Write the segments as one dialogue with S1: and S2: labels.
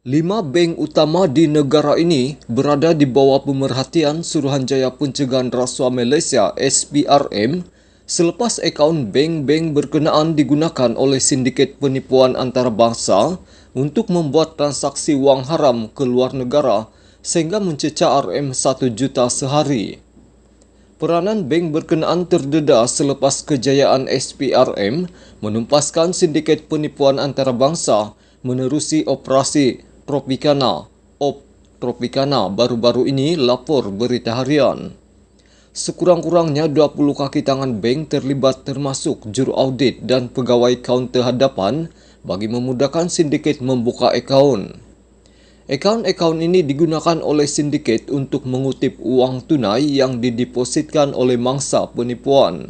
S1: 5 bank utama di negara ini berada di bawah pemerhatian Suruhanjaya Pencegahan Rasuah Malaysia (SPRM) selepas akaun bank-bank berkenaan digunakan oleh sindiket penipuan antarabangsa untuk membuat transaksi wang haram ke luar negara sehingga mencecah RM 1 juta sehari. Peranan bank berkenaan terdedah selepas kejayaan SPRM menumpaskan sindiket penipuan antarabangsa menerusi operasi Tropicana baru-baru ini, lapor Berita Harian. Sekurang-kurangnya 20 kaki tangan bank terlibat termasuk juru audit dan pegawai kaunter hadapan bagi memudahkan sindiket membuka akaun. Akaun-akaun ini digunakan oleh sindiket untuk mengutip uang tunai yang didepositkan oleh mangsa penipuan.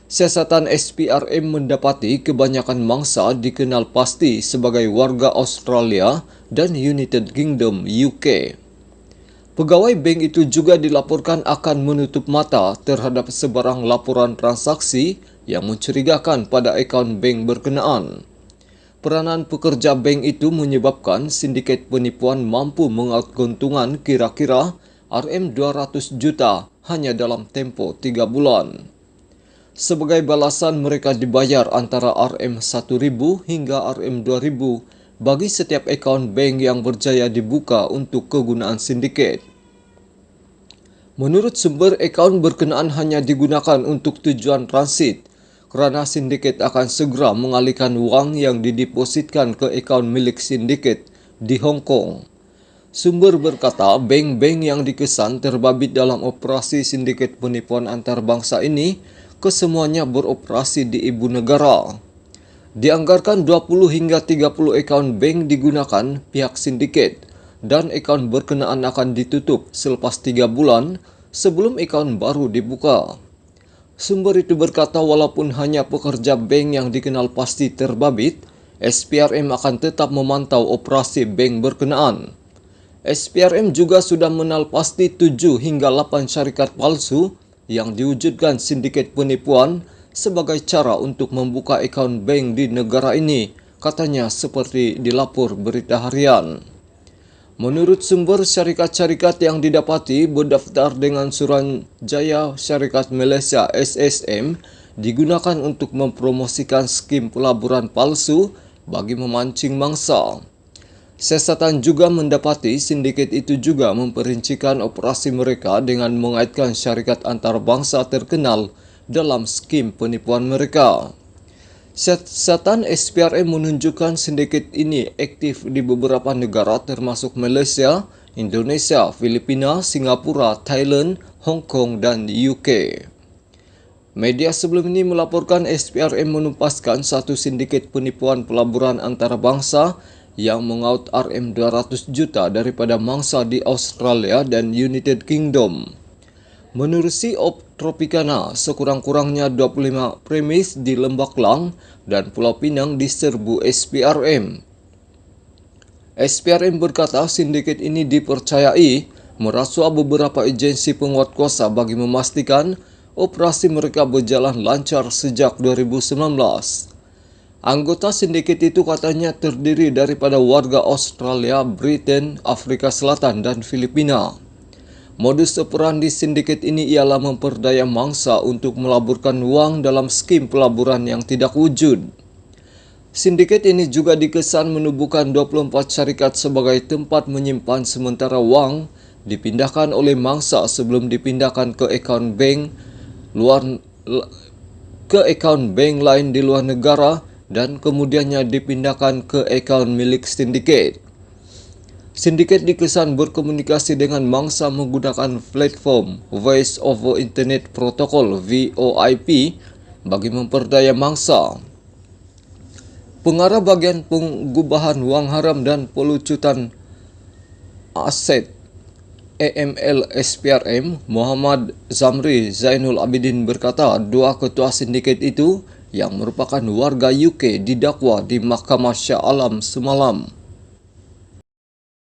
S1: Siasatan SPRM mendapati kebanyakan mangsa dikenal pasti sebagai warga Australia dan United Kingdom UK. Pegawai bank itu juga dilaporkan akan menutup mata terhadap sebarang laporan transaksi yang mencurigakan pada akaun bank berkenaan. Peranan pekerja bank itu menyebabkan sindiket penipuan mampu mengaut keuntungan kira-kira RM200 juta hanya dalam tempoh 3 bulan. Sebagai balasan, mereka dibayar antara RM1.000 hingga RM2.000 bagi setiap akaun bank yang berjaya dibuka untuk kegunaan sindiket. Menurut sumber, akaun berkenaan hanya digunakan untuk tujuan transit kerana sindiket akan segera mengalihkan wang yang didepositkan ke akaun milik sindiket di Hong Kong. Sumber berkata, bank-bank yang dikesan terbabit dalam operasi sindiket penipuan antarabangsa ini kesemuanya beroperasi di ibu negara. Dianggarkan 20 hingga 30 akaun bank digunakan pihak sindiket dan akaun berkenaan akan ditutup selepas 3 bulan sebelum akaun baru dibuka. Sumber itu berkata walaupun hanya pekerja bank yang dikenal pasti terbabit, SPRM akan tetap memantau operasi bank berkenaan. SPRM juga sudah mengenal pasti 7 hingga 8 syarikat palsu yang diwujudkan sindiket penipuan sebagai cara untuk membuka akaun bank di negara ini, katanya seperti dilapor Berita Harian. Menurut sumber, syarikat-syarikat yang didapati berdaftar dengan Suruhanjaya Syarikat Malaysia SSM digunakan untuk mempromosikan skim pelaburan palsu bagi memancing mangsa. Siasatan juga mendapati sindiket itu juga memperincikan operasi mereka dengan mengaitkan syarikat antarabangsa terkenal dalam skim penipuan mereka. Siasatan SPRM menunjukkan sindiket ini aktif di beberapa negara termasuk Malaysia, Indonesia, Filipina, Singapura, Thailand, Hong Kong dan UK. Media sebelum ini melaporkan SPRM menumpaskan satu sindiket penipuan pelaburan antarabangsa yang mengaut RM200 juta daripada mangsa di Australia dan United Kingdom. Menerusi Tropicana, sekurang-kurangnya 25 premis di Lembah Kelang dan Pulau Pinang diserbu SPRM. SPRM berkata sindiket ini dipercayai merasuah beberapa agensi penguatkuasa bagi memastikan operasi mereka berjalan lancar sejak 2019. Anggota sindiket itu katanya terdiri daripada warga Australia, Britain, Afrika Selatan dan Filipina. Modus operandi sindiket ini ialah memperdaya mangsa untuk melaburkan wang dalam skim pelaburan yang tidak wujud. Sindiket ini juga dikesan menubuhkan 24 syarikat sebagai tempat menyimpan sementara wang dipindahkan oleh mangsa sebelum dipindahkan ke akaun bank lain di luar negara dan kemudiannya dipindahkan ke akaun milik sindiket. Sindiket dikesan berkomunikasi dengan mangsa menggunakan platform Voice over Internet Protocol VoIP bagi memperdaya mangsa. Pengarah bagian pengubahan wang haram dan pelucutan aset AML SPRM, Muhammad Zamri Zainul Abidin berkata 2 ketua sindiket itu yang merupakan warga UK didakwa di Mahkamah Shah Alam semalam.